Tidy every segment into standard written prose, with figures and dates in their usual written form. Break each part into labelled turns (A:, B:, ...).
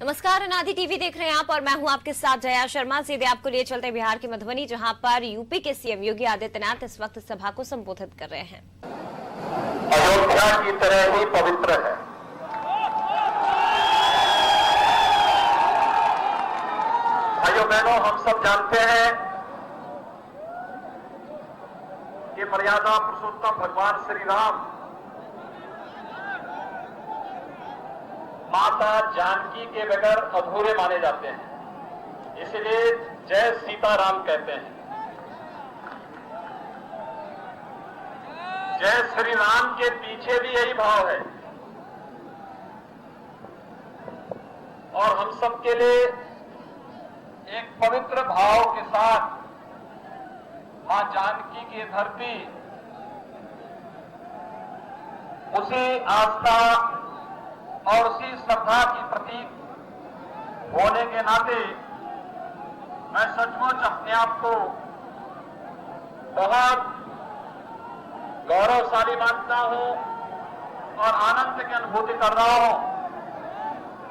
A: नमस्कार, अनादि टीवी देख रहे हैं आप और मैं हूं आपके साथ जया शर्मा। सीधे आपको लिए चलते हैं बिहार के मधुबनी, जहां पर यूपी के सीएम योगी आदित्यनाथ इस वक्त सभा को संबोधित कर रहे हैं।
B: अयोध्या की तरह ही पवित्र है। भाइयों बहनों, हम सब जानते हैं कि मर्यादा पुरुषोत्तम भगवान श्री राम माता जानकी के बगैर अधूरे माने जाते हैं, इसलिए जय सीताराम कहते हैं। जय श्री राम के पीछे भी यही भाव है और हम सबके लिए एक पवित्र भाव के साथ मां जानकी की धरती उसी आस्था और उसी श्रद्धा की प्रतीक होने के नाते मैं सचमुच अपने आप को बहुत गौरवशाली मानता हूं और आनंद की अनुभूति कर रहा हूं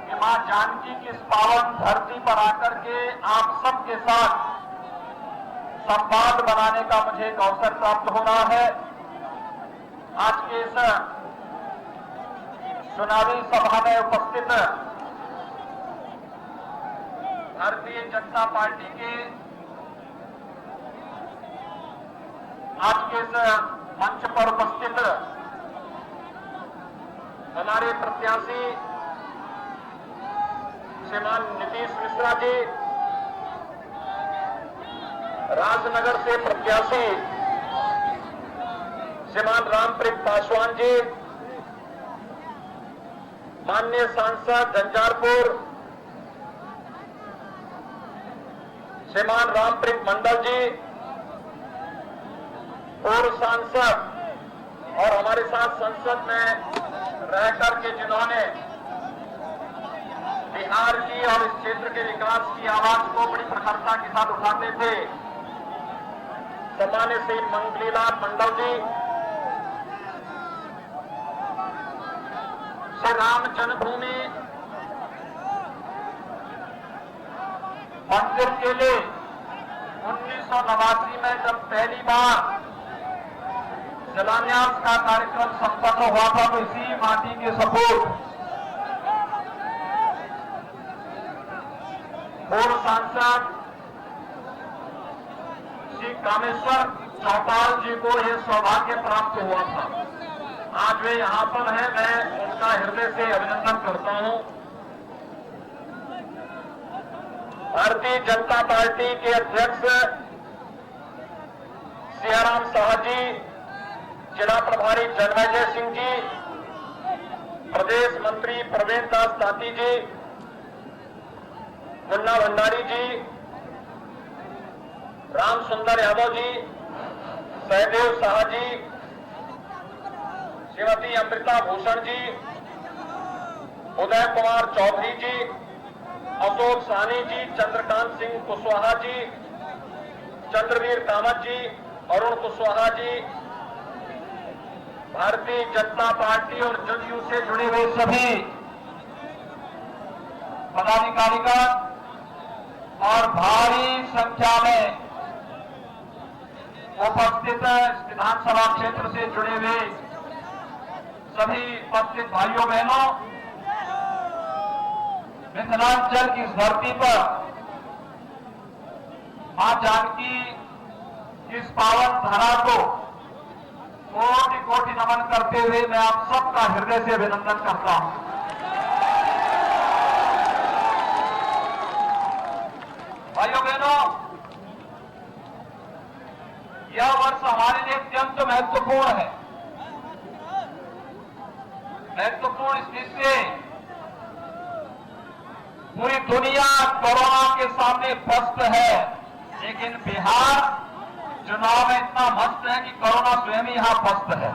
B: कि मां जानकी की इस पावन धरती पर आकर के आप सबके साथ संवाद बनाने का मुझे एक अवसर प्राप्त हो रहा है। आज के इस चुनावी सभा में उपस्थित भारतीय जनता पार्टी के आज के इस मंच पर उपस्थित हमारे प्रत्याशी श्रीमान नीतीश मिश्रा जी, राजनगर से प्रत्याशी श्रीमान रामप्रीत पासवान जी, माननीय सांसद झंझारपुर श्रीमान रामप्रीत मंडल जी, पूर्व सांसद और हमारे साथ संसद में रहकर के जिन्होंने बिहार की और इस क्षेत्र के विकास की आवाज को बड़ी प्रखरता के साथ उठाते थे, सम्मान्य श्री मंगलीलाल मंडल जी, श्री राम जन्मभूमि मंदिर के लिए 1989 में जब पहली बार शिलान्यास का कार्यक्रम संपन्न हुआ था तो इसी माटी के सपूत पूर्व सांसद श्री कामेश्वर चौपाल जी को यह सौभाग्य प्राप्त हुआ था। आज वे यहां पर हैं, मैं उनका हृदय से अभिनंदन करता हूं। भारतीय जनता पार्टी के अध्यक्ष सियाराम शाह जी, जिला प्रभारी जन्मेजय सिंह जी, प्रदेश मंत्री प्रवीण दास ताती जी, मुन्ना भंडारी जी, राम सुंदर यादव जी, सहदेव शाह जी, श्रीमती अमृता भूषण जी, उदय कुमार चौधरी जी, अशोक साहनी जी, चंद्रकांत सिंह कुशवाहा जी, चंद्रवीर कामत जी, अरुण कुशवाहा जी, भारतीय जनता पार्टी और जदयू से जुड़े हुए सभी पदाधिकारीगण और भारी संख्या में उपस्थित विधानसभा क्षेत्र से जुड़े हुए सभी उपस्थित भाइयों बहनों, मिथिलांचल की इस धरती पर मां जानकी की इस पावन धरा को कोटि कोटि नमन करते हुए मैं आप सबका हृदय से अभिनंदन करता हूं। भाइयों बहनों, यह वर्ष हमारे लिए अत्यंत महत्वपूर्ण है। महत्वपूर्ण इसलिए पूरी दुनिया कोरोना के सामने पस्त है, लेकिन बिहार चुनाव में इतना मस्त है कि कोरोना स्वयं ही यहां पस्त है।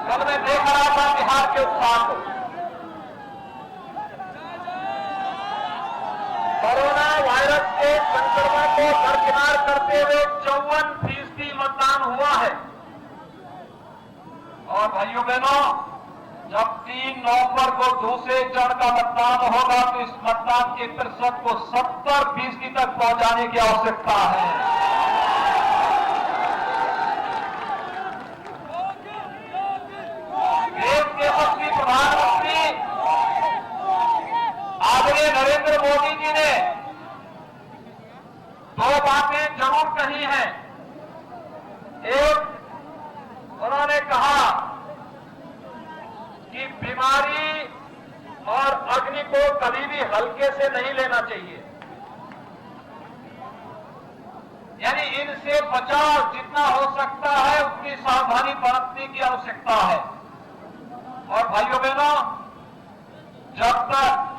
B: कल मैं देख रहा था बिहार के उत्साह को, कोरोना वायरस के संक्रमण को दरकिनार करते हुए 54% मतदान हुआ है। और भाइयों बहनों, जब 3 नवंबर को दूसरे चरण का मतदान होगा तो इस मतदान के प्रतिशत को 70% तक पहुंचाने की आवश्यकता है। देश के यशस्वी प्रधानमंत्री आदरणीय नरेंद्र मोदी जी ने 2 बातें जरूर कही हैं। एक, उन्होंने कहा कि बीमारी और अग्नि को कभी भी हल्के से नहीं लेना चाहिए, यानी इनसे बचाव जितना हो सकता है उतनी सावधानी बरतने की आवश्यकता है। और भाइयों बहनों, जब तक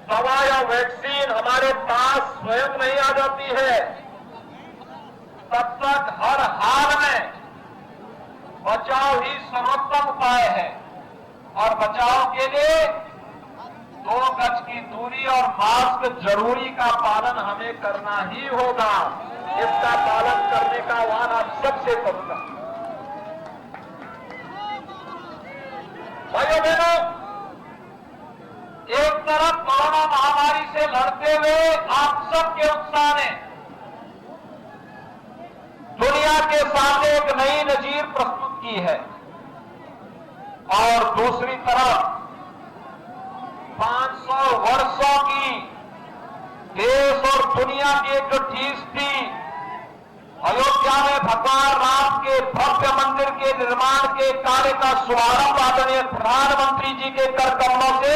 B: दवा या वैक्सीन हमारे पास स्वयं नहीं आ जाती है, तब तक हर हाल में बचाव ही सर्वोत्तम उपाय है। और बचाव के लिए 2 गज की दूरी और मास्क जरूरी का पालन हमें करना ही होगा। इसका पालन करने का आह्वान आप सबसे करूंगा। भाइयों बहनों, एक तरफ कोरोना महामारी से लड़ते हुए आप सबके उत्साह ने दुनिया के सामने एक नई नजीर प्रस्तुत की है, और दूसरी तरफ 500 वर्षों की देश और दुनिया की एक जो चीज थी, अयोध्या में भगवान राम के भव्य मंदिर के निर्माण के कार्य का शुभारंभ आदरणीय प्रधानमंत्री जी के कर कमलों से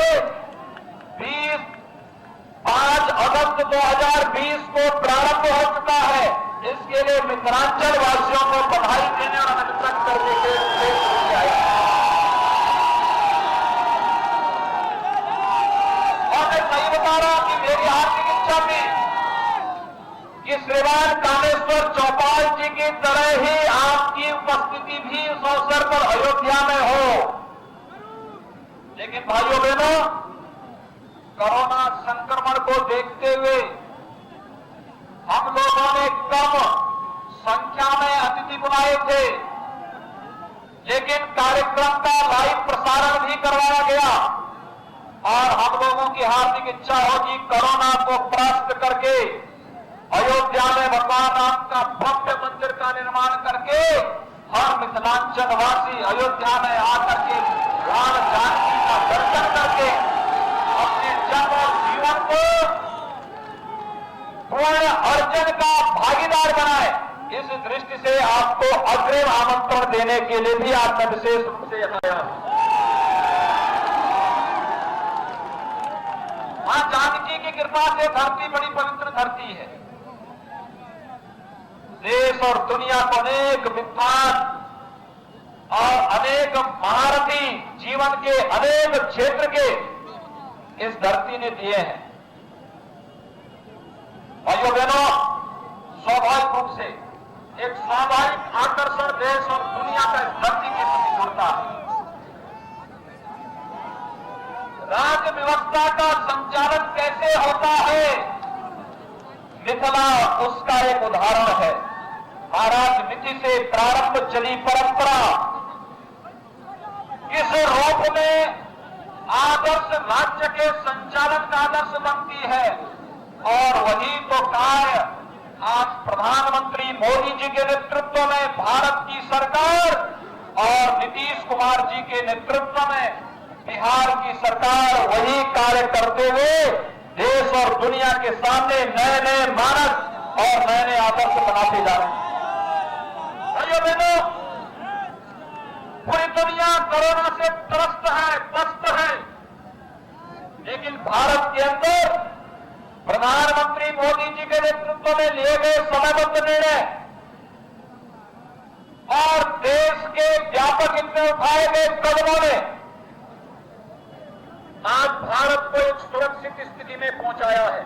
B: 5 अगस्त 2020 को प्रारंभ हो चुका है। इसके लिए मिथिलांचल वासियों को बधाई देने और अभिनंदन करने के लिए आया। और मैं सही बता रहा हूं कि मेरी हार्दिक इच्छा थी कि श्रीमान कामेश्वर चौपाल जी की तरह ही आपकी उपस्थिति भी इस अवसर पर अयोध्या में हो, लेकिन भाइयों बहनों, कोरोना संक्रमण को देखते हुए हम लोगों ने कम संख्या में अतिथि बुलाए थे, लेकिन कार्यक्रम का लाइव प्रसारण भी करवाया गया। और हम लोगों की हार्दिक इच्छा होगी कोरोना को परास्त करके अयोध्या में भगवान राम का भव्य मंदिर का निर्माण करके हर मिथिलांचल वासी अयोध्या में आकर के राम जानकी का दर्शन करके अपने जन्म और जीवन को पूर्ण अर्जन का भागीदार बनाए। इस दृष्टि से आपको अग्रिम आमंत्रण देने के लिए भी आज मैं विशेष रूप से यहाँ आया हूं। मां जानकी की कृपा से धरती बड़ी पवित्र धरती है। देश और दुनिया को अनेक विद्वान और अनेक महारथी जीवन के अनेक क्षेत्र के इस धरती ने दिए हैं। भाइयों बहनों, स्वाभाविक रूप से एक स्वाभाविक आकर्षण देश और दुनिया का इस धरती के प्रति जुड़ता है। राज्य व्यवस्था का संचालन कैसे होता है, मिथिला उसका एक उदाहरण है। महाराज नीति से प्रारंभ चली परंपरा किस रूप में आदर्श राज्य के संचालन का आदर्श बनती है, और वही तो कार्य आज प्रधानमंत्री मोदी जी के नेतृत्व में भारत की सरकार और नीतीश कुमार जी के नेतृत्व में बिहार की सरकार वही कार्य करते हुए देश और दुनिया के सामने नए नए मानक और नए नए आदर्श बनाते जा रहे हैं। भाइयों बहनों, पूरी दुनिया कोरोना से त्रस्त है, पस्त है, लेकिन भारत के अंदर प्रधानमंत्री मोदी जी के नेतृत्व में लिए गए समयबद्ध निर्णय और देश के व्यापक हित में उठाए गए कदमों ने आज भारत को एक सुरक्षित स्थिति में पहुंचाया है।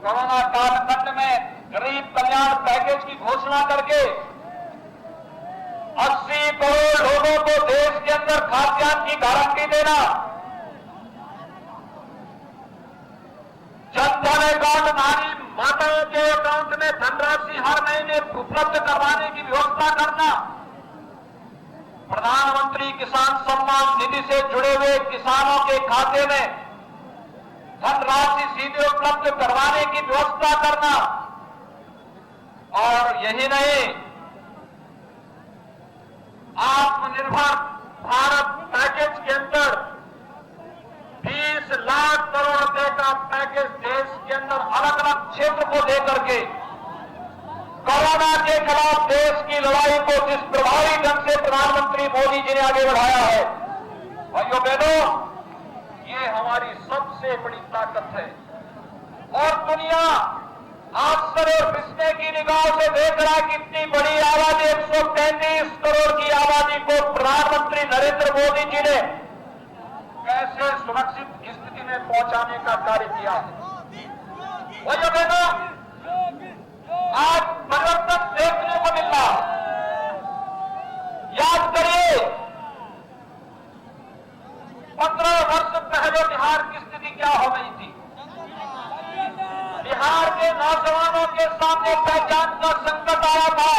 B: कोरोना कालखंड में गरीब कल्याण पैकेज की घोषणा करके 80 करोड़ लोगों को देश के अंदर खाद्यान्न की गारंटी देना, जनधन अकाउंट नारी माताओं के अकाउंट में धनराशि हर महीने उपलब्ध करवाने की व्यवस्था करना, प्रधानमंत्री किसान सम्मान निधि से जुड़े हुए किसानों के खाते में धनराशि सीधे उपलब्ध करवाने की व्यवस्था करना, और यही नहीं, आत्मनिर्भर भारत पैकेज के अंदर 20 लाख करोड़ रुपए का पैकेज देश के अंदर अलग अलग क्षेत्र को देकर के कोरोना के खिलाफ देश की लड़ाई को जिस प्रभावी ढंग से प्रधानमंत्री मोदी जी ने आगे बढ़ाया है, भाइयों बहनों, ये हमारी सबसे बड़ी ताकत है। और दुनिया आश्चर्य और विस्मय की निगाहों से देख रहा है कि इतनी बड़ी आबादी 133 करोड़ की आबादी को प्रधानमंत्री नरेंद्र मोदी जी ने कैसे सुरक्षित स्थिति में पहुंचाने का कार्य किया है। भाइयों बहनों, आज परिवर्तन देखने को मिल रहा। याद करिए, 15 वर्ष पहले बिहार की स्थिति क्या हो गई थी। बिहार के नौजवानों के सामने पहचान का संकट आया था,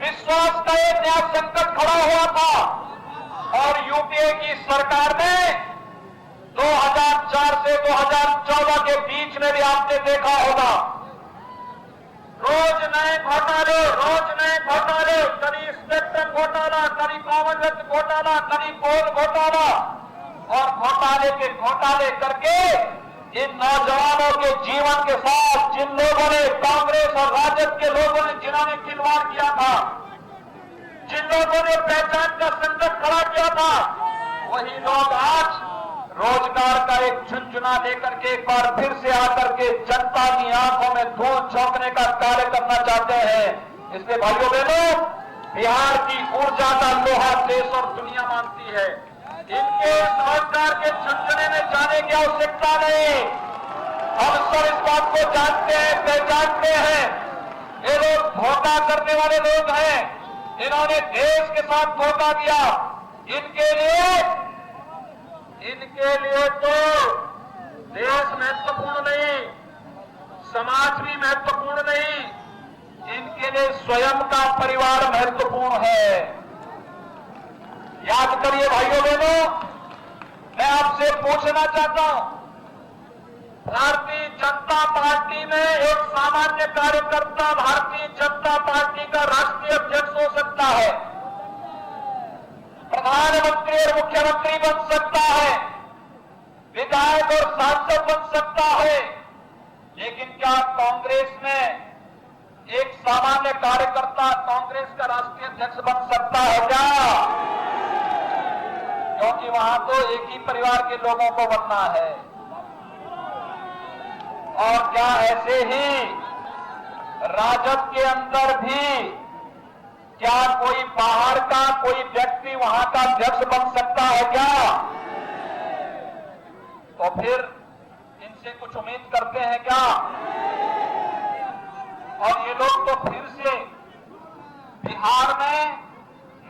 B: विश्वास का एक नया संकट खड़ा हुआ था, और यूपीए की सरकार ने 2004 से 2014 के बीच में भी आपने देखा होगा, रोज नए घोटाले, कभी स्पेक्ट्रम घोटाला, कभी कॉमनवेल्थ घोटाला, कभी कोल घोटाला, और घोटाले करके इन नौजवानों के जीवन के साथ जिन लोगों ने, कांग्रेस और राजद के लोगों ने, जिन्होंने खिलवाड़ किया था, जिन लोगों ने पहचान का संकट खड़ा किया था, वही लोग आज रोजगार का एक झुनझुना लेकर के एक बार फिर से आकर के जनता की आंखों में धूल झोंकने का कार्य करना चाहते हैं। इसलिए भाइयों बहनों, बिहार की ऊर्जा का लोहा देश और दुनिया मानती है। इनके रोजगार के झुनझुने में जाने की आवश्यकता नहीं। हम सब इस बात को जानते हैं, पहचानते हैं, ये लोग धोखा करने वाले लोग हैं। इन्होंने देश के साथ धोखा किया। इनके लिए तो देश महत्वपूर्ण नहीं, समाज भी महत्वपूर्ण नहीं, इनके लिए स्वयं का परिवार महत्वपूर्ण है। याद करिए भाइयों बहनों, मैं आपसे पूछना चाहता हूं, भारतीय जनता पार्टी में एक सामान्य कार्यकर्ता भारतीय जनता पार्टी का राष्ट्रीय अध्यक्ष हो सकता है, प्रधानमंत्री और मुख्यमंत्री बन सकता है, विधायक और सांसद बन सकता है, लेकिन क्या कांग्रेस में एक सामान्य कार्यकर्ता कांग्रेस का राष्ट्रीय अध्यक्ष बन सकता है क्या? क्योंकि वहां तो एक ही परिवार के लोगों को बनना है। और क्या ऐसे ही राजद के अंदर भी क्या कोई बाहर का कोई व्यक्ति वहां का अध्यक्ष बन सकता है क्या? तो फिर इनसे कुछ उम्मीद करते हैं क्या? और ये लोग तो फिर से बिहार में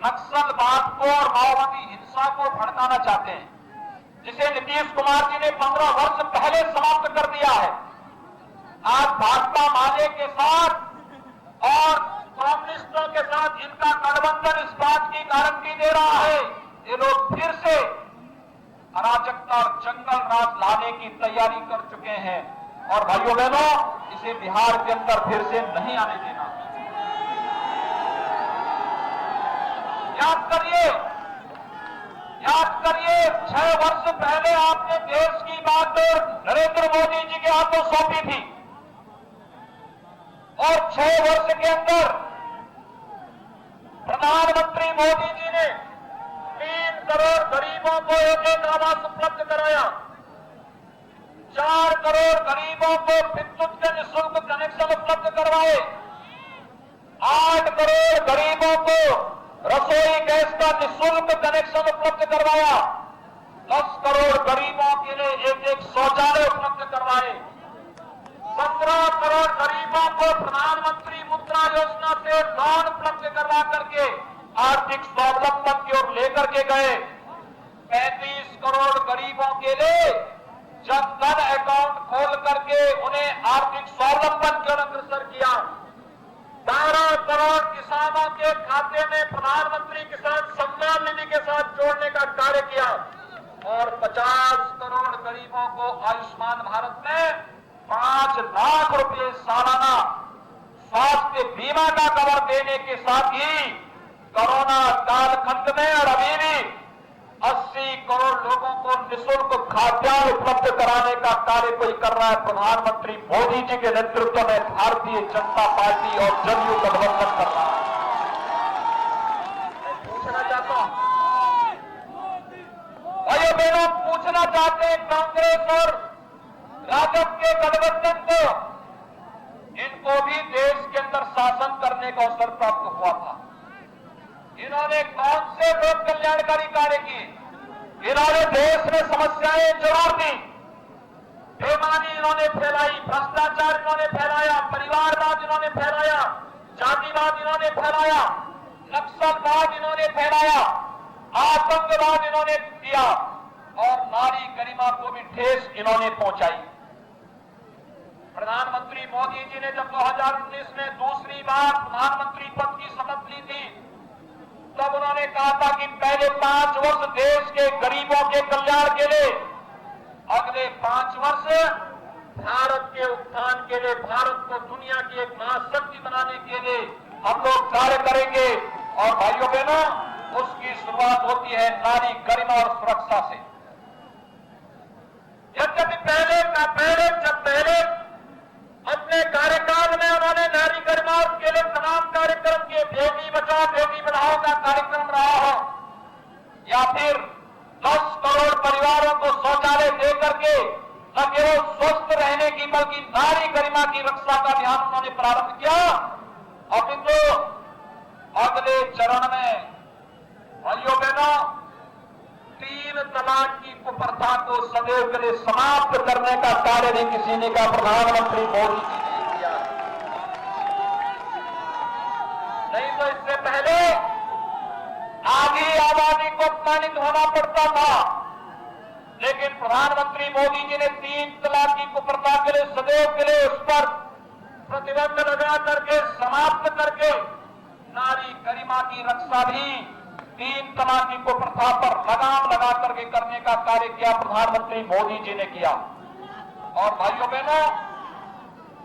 B: नक्सलवाद को और माओवादी हिंसा को भड़काना चाहते हैं, जिसे नीतीश कुमार जी ने 15 वर्ष पहले समाप्त कर दिया है। आज भाकपा माले के साथ और कम्युनिस्टों के साथ इनका गठबंधन इस बात की गारंटी दे रहा है, ये लोग फिर से अराजकता और जंगल राज लाने की तैयारी कर चुके हैं। और भाइयों बहनों, इसे बिहार के अंदर फिर से नहीं आने देना। याद करिए 6 वर्ष पहले आपने देश की बात नरेंद्र मोदी जी के हाथों सौंपी थी, और 6 वर्ष के अंदर प्रधानमंत्री मोदी जी ने 3 करोड़ गरीबों को एक आवास उपलब्ध कराया, 4 करोड़ गरीबों को विद्युत के निःशुल्क कनेक्शन उपलब्ध करवाए, 8 करोड़ गरीबों को रसोई गैस का निःशुल्क कनेक्शन उपलब्ध करवाया, 10 करोड़ गरीबों के लिए एक शौचालय उपलब्ध करवाए, 17 करोड़ गरीबों को प्रधानमंत्री मुद्रा योजना से लोन उपलब्ध करवा करके आर्थिक स्वावलंबन की ओर लेकर के गए, 35 करोड़ गरीबों के लिए जनधन अकाउंट खोल करके उन्हें आर्थिक स्वावलंबन की ओर अग्रसर किया, 12 करोड़ किसानों के खाते में प्रधानमंत्री किसान सम्मान निधि के साथ जोड़ने का कार्य किया और 50 करोड़ गरीबों को आयुष्मान भारत में 5 लाख रुपए सालाना स्वास्थ्य बीमा का कवर देने के साथ ही कोरोना कालखंड में और अभी भी 80 करोड़ लोगों को निःशुल्क खाद्यान्न उपलब्ध कराने का कार्य कोई कर रहा है प्रधानमंत्री मोदी जी के नेतृत्व में भारतीय जनता पार्टी और जदयू गठबंधन कर रहा है। मैं पूछना चाहता हूं, भाइयों बहनों, पूछना चाहते हैं कांग्रेस और राजद के गठबंधन को, इनको भी देश के अंदर शासन करने का अवसर प्राप्त हुआ था। इन्होंने कौन से लोक कल्याणकारी कार्य किए? इन्होंने देश में समस्याएं जरूर दी, बेईमानी इन्होंने फैलाई, भ्रष्टाचार इन्होंने फैलाया, परिवारवाद इन्होंने फैलाया, जातिवाद इन्होंने फैलाया, नक्सलवाद इन्होंने फैलाया, आतंकवाद इन्होंने किया और नारी गरिमा को भी ठेस इन्होंने पहुंचाई। प्रधानमंत्री मोदी जी ने जब 2019 में दूसरी बार प्रधानमंत्री पद की शपथ ली थी, तब उन्होंने कहा था कि पहले 5 वर्ष देश के गरीबों के कल्याण के लिए, अगले 5 वर्ष भारत के उत्थान के लिए, भारत को दुनिया की एक महाशक्ति बनाने के लिए हम लोग कार्य करेंगे। और भाइयों बहनों, उसकी शुरुआत होती है नारी गरिमा और सुरक्षा से। यद्यपि पहले अपने कार्यकाल में उन्होंने नारी गरिमा के लिए तमाम कार्यक्रम किए, बेटी बचाओ बेटी पढ़ाओ का कार्यक्रम रहा हो, या फिर 10 करोड़ परिवारों को शौचालय दे करके न केवल स्वस्थ रहने की बल्कि नारी गरिमा की रक्षा का अभियान उन्होंने प्रारंभ किया। अभी तो अगले चरण में भाइयों बहनों 3 तलाक की कुप्रथा को सदैव के लिए समाप्त करने का कार्य भी किसी ने कहा, प्रधानमंत्री मोदी जी ने किया। नहीं तो इससे पहले आधी आबादी को अपमानित होना पड़ता था, लेकिन प्रधानमंत्री मोदी जी ने 3 तलाक की कुप्रथा के लिए सदैव के लिए उस पर प्रतिबंध लगा करके समाप्त करके नारी गरिमा की रक्षा भी 3 तलाक की कुप्रथा पर लगाम लगा करके करने का कार्य किया प्रधानमंत्री मोदी जी ने किया। और भाइयों बहनों,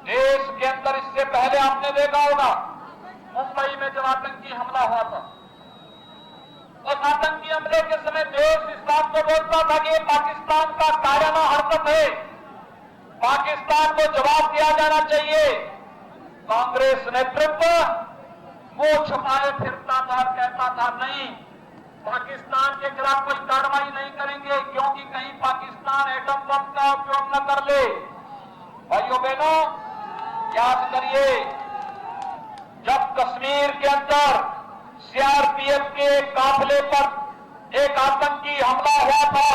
B: देश के अंदर इससे पहले आपने देखा होगा मुंबई में जब आतंकी हमला हुआ था, उस आतंकी हमले के समय देश इस बात को बोलता था कि ये पाकिस्तान का कायराना हरकत है, पाकिस्तान को जवाब दिया जाना चाहिए। कांग्रेस नेतृत्व मुंह छुपाए फिरता था, कहता था नहीं, पाकिस्तान के खिलाफ कोई कार्रवाई नहीं करेंगे क्योंकि कहीं पाकिस्तान एटम बम का उपयोग न कर ले। भाइयों बहनों, याद करिए, जब कश्मीर के अंदर सीआरपीएफ के काफिले पर एक आतंकी हमला हुआ था,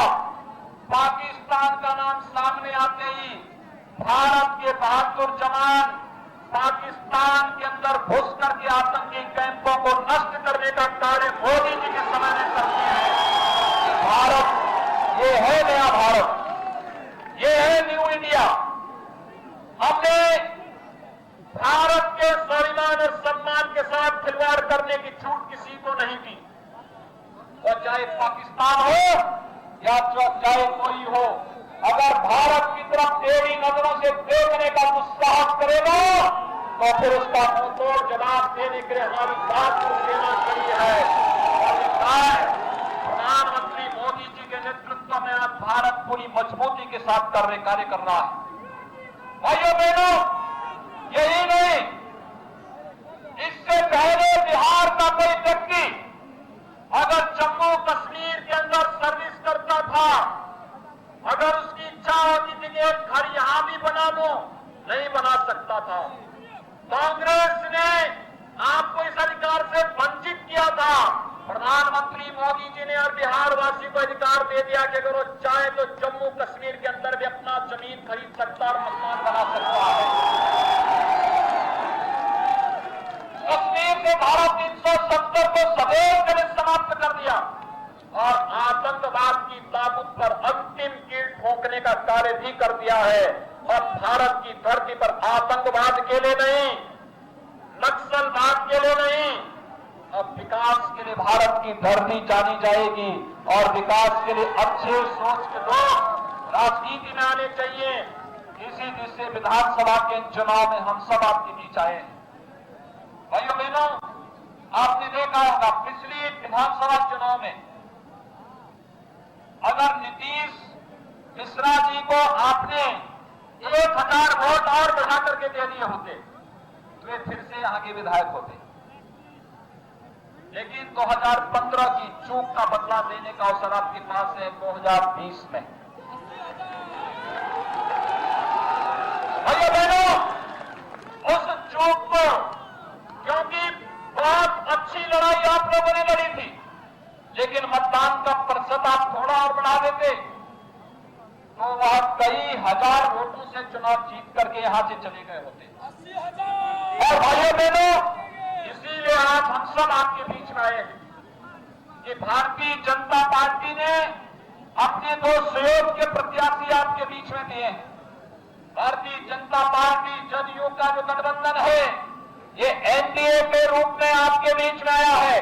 B: पाकिस्तान का नाम सामने आते ही भारत के बहादुर जवान पाकिस्तान के अंदर घुस करके आतंकी कैंपों को नष्ट करने का कार्य मोदी जी के समय में करते हैं। भारत, ये है नया भारत, ये है न्यू इंडिया। हमने भारत के स्वाभिमान और सम्मान के साथ खिलवाड़ करने की छूट किसी को नहीं दी, और चाहे पाकिस्तान हो या चाहे कोई हो, अगर भारत की तरफ टेढ़ी नजरों से देखने का दुस्साहस करेगा तो फिर उसका मुंहतोड़ जवाब देने के लिए हमारी बहादुर सेना खड़ी है। और प्रधानमंत्री मोदी जी के नेतृत्व में आज भारत पूरी मजबूती के साथ कार्य कर रहा है। भाइयों बहनों, यही नहीं, इससे पहले बिहार का कोई व्यक्ति अगर जम्मू कश्मीर के अंदर सर्विस करता था, अगर उसकी इच्छा होती थी कि एक घर यहां भी बना दो, नहीं बना सकता था। कांग्रेस ने आपको इस अधिकार से वंचित किया था। प्रधानमंत्री मोदी जी ने और बिहार वासी को अधिकार दे दिया कि अगर वो चाहे तो जम्मू कश्मीर के अंदर भी अपना जमीन खरीद सकता और मकान बना सकता है। कश्मीर से धारा 370 को सदैव के लिए समाप्त कर दिया और आतंकवाद की ताकत पर अंतिम कील ठोकने का कार्य भी कर दिया है। और भारत की धरती पर आतंकवाद के लिए नहीं, नक्सलवाद के लिए नहीं, अब विकास के लिए भारत की धरती जानी जाएगी और विकास के लिए अच्छे सोच के लोग राजनीति में आने चाहिए। इसी दिशा विधानसभा के चुनाव में हम सब आपके बीच आए हैं। भाइयों बहनों, आपने देखा होगा पिछली विधानसभा चुनाव में अगर नीतीश मिश्रा जी को आपने 1000 वोट और बढ़ा करके दे दिए होते तो वे फिर से यहाँ के विधायक होते। लेकिन 2015 की चूक का बदला देने का अवसर आपके पास है 2020 में। भाइयों बहनों, उस चूक को, क्योंकि बहुत अच्छी लड़ाई आप लोगों ने लड़ी थी, लेकिन मतदान का प्रतिशत आप थोड़ा और बढ़ा देते तो वह कई हजार वोटों से चुनाव जीत करके यहां से चले गए होते। और भाइयों बहनों, इसीलिए आज हम सब आपके बीच में आए हैं कि भारतीय जनता पार्टी ने अपने 2 सहयोग के प्रत्याशी आपके बीच में दिए हैं। भारतीय जनता पार्टी जदयू का जो गठबंधन है, ये एनडीए के रूप में आपके बीच में आया है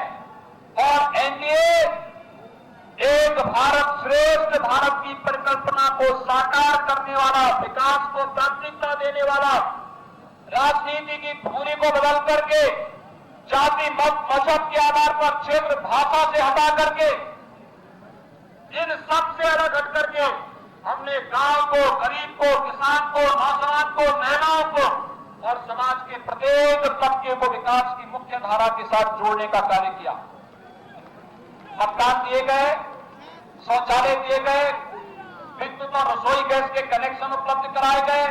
B: और एनडीए एक भारत श्रेष्ठ भारत की परिकल्पना को साकार करने वाला, विकास को प्राथमिकता देने वाला, राजनीति की धुरी को बदल करके जाति मत मजहब के आधार पर, क्षेत्र भाषा से हटा करके, इन सब से अलग हट करके हमने गांव को, गरीब को, किसान को, नौजवान को, महिलाओं को और समाज के प्रत्येक तबके को विकास की मुख्य धारा के साथ जोड़ने का कार्य किया। मकान दिए गए, शौचालय दिए गए, विद्युत और रसोई गैस के कनेक्शन उपलब्ध कराए गए,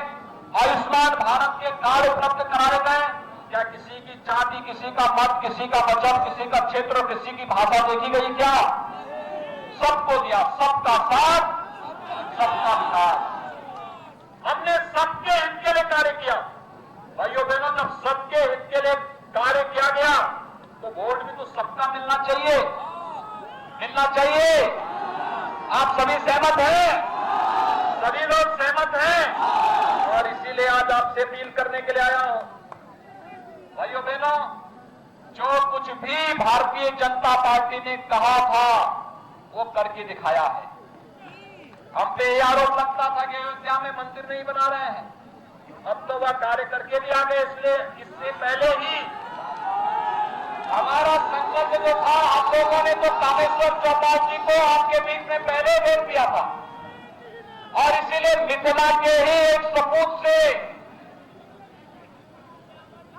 B: आयुष्मान भारत के कार्ड उपलब्ध कराए गए। क्या किसी की जाति, किसी का मत, किसी का मजहब, किसी का क्षेत्र, किसी की भाषा देखी गई क्या? सबको दिया, सबका साथ, सबका विकास। हमने सबके हित के लिए कार्य किया। भाइयों बहनों, जब सबके हित के लिए कार्य किया गया तो वोट भी तो सबका मिलना चाहिए, मिलना चाहिए। आप सभी सहमत हैं? सभी लोग सहमत हैं और इसीलिए आज आपसे अपील करने के लिए आया हूं। भाइयों बहनों, जो कुछ भी भारतीय जनता पार्टी ने कहा था वो करके दिखाया है। हम पे ये आरोप लगता था कि अयोध्या में मंदिर नहीं बना रहे हैं, अब तो वह कार्य करके भी आ गए। इसलिए इससे पहले ही हमारा संकल्प जो था, हम लोगों ने तो कामेश्वर चौपाल जी को आपके बीच में पहले भेज दिया था और इसीलिए मिथिला के ही एक सपूत से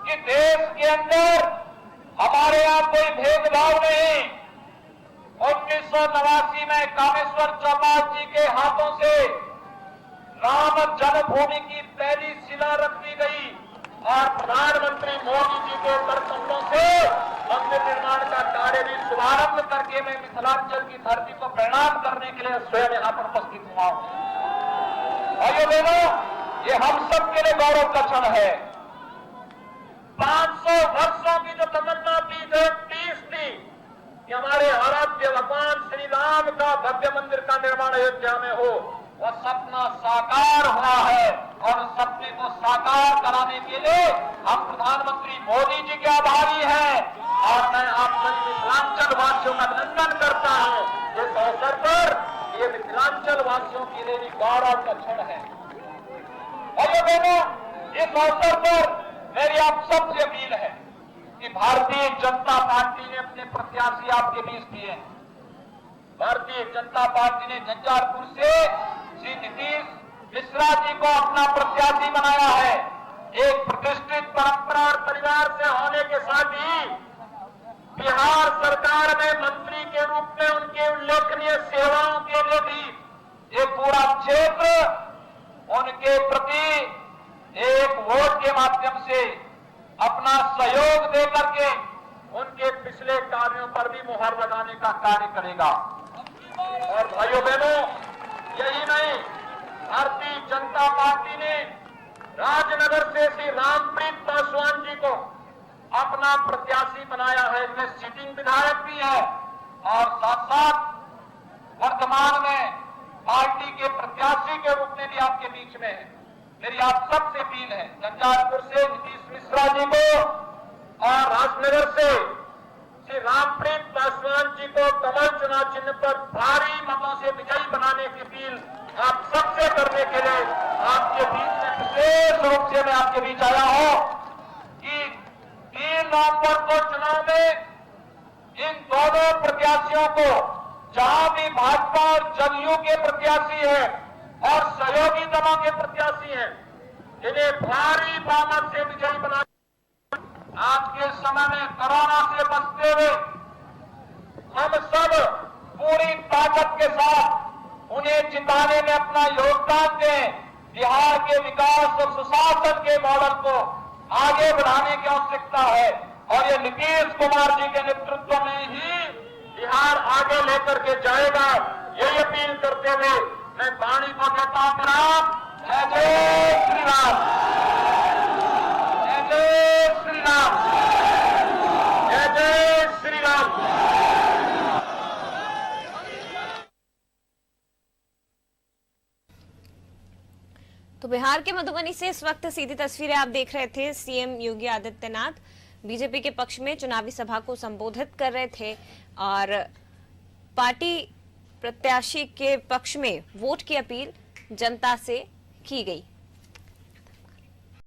B: कि देश के अंदर हमारे यहां कोई भेदभाव नहीं। 1989 में कामेश्वर चौपाल जी के हाथों से राम जन्मभूमि की पहली शिला रख दी गई और प्रधानमंत्री मोदी जी के करतंबों से मंदिर निर्माण का कार्य भी शुभारंभ करके मैं मिथिलांचल की धरती को प्रणाम करने के लिए स्वयं यहां पर उपस्थित हुआ हूं। भाइयों बहनों, ये हम सब के लिए गौरव का क्षण है। 500 वर्षों की जो तमन्ना थी, जो तीस थी कि हमारे आराध्य भगवान श्री राम का भव्य मंदिर का निर्माण अयोध्या में हो, वह सपना साकार हुआ है और उस सपने को साकार कराने के लिए हम प्रधानमंत्री मोदी जी के आभारी हैं और मैं आप सभी मिथिलांचल वासियों का अभिनंदन करता हूं। इस अवसर पर ये मिथिलांचल वासियों के लिए भी गौरव का क्षण है। भाइयों बहनों, इस अवसर पर मेरी आप सबसे अपील है कि भारतीय जनता पार्टी ने अपने प्रत्याशी आपके बीच दिए हैं। भारतीय जनता पार्टी ने झंझारपुर से श्री नीतीश मिश्रा जी को अपना प्रत्याशी बनाया है। एक प्रतिष्ठित परंपरा और परिवार से होने के साथ ही बिहार सरकार में मंत्री के रूप में उनके उल्लेखनीय सेवाओं के लिए भी एक पूरा क्षेत्र उनके प्रति एक वोट के माध्यम से अपना सहयोग देकर के उनके पिछले कार्यों पर भी मुहर लगाने का कार्य करेगा। और भाइयों बहनों, यही नहीं, भारतीय जनता पार्टी ने राजनगर से श्री रामप्रीत पासवान जी को अपना प्रत्याशी बनाया है। इनमें सिटिंग विधायक भी है और साथ साथ वर्तमान में पार्टी के प्रत्याशी के रूप में भी आपके बीच में है। मेरी आप सबसे अपील है, झंझारपुर से नीतीश मिश्रा जी को और राजनगर से श्री रामप्रीत पासवान जी को कमल चुनाव चिन्ह पर भारी मतों से विजयी बनाने की अपील आप सबसे करने के लिए आपके बीच में विशेष रूप से मैं आपके बीच आया हूं कि 3 नवंबर को चुनाव में इन दोनों प्रत्याशियों को, जहां भी भाजपा और जदयू के प्रत्याशी हैं और सहयोगी दलों के प्रत्याशी हैं, इन्हें भारी बहुमत से विजयी बना आज के समय में कोरोना से बचते हुए हम सब पूरी ताकत के साथ उन्हें जिताने में अपना योगदान दें। बिहार के विकास और सुशासन के मॉडल को आगे बढ़ाने की आवश्यकता है और ये नीतीश कुमार जी के नेतृत्व में ही बिहार आगे लेकर के जाएगा। यही अपील करते हुए मैं वाणी को कहता हूं राम, जय जय श्री राम, जय जय श्री राम, जय जय श्री राम।
A: तो बिहार के मधुबनी से इस वक्त सीधी तस्वीरें आप देख रहे थे। सीएम योगी आदित्यनाथ बीजेपी के पक्ष में चुनावी सभा को संबोधित कर रहे थे और पार्टी प्रत्याशी के पक्ष में वोट की अपील जनता से की गई।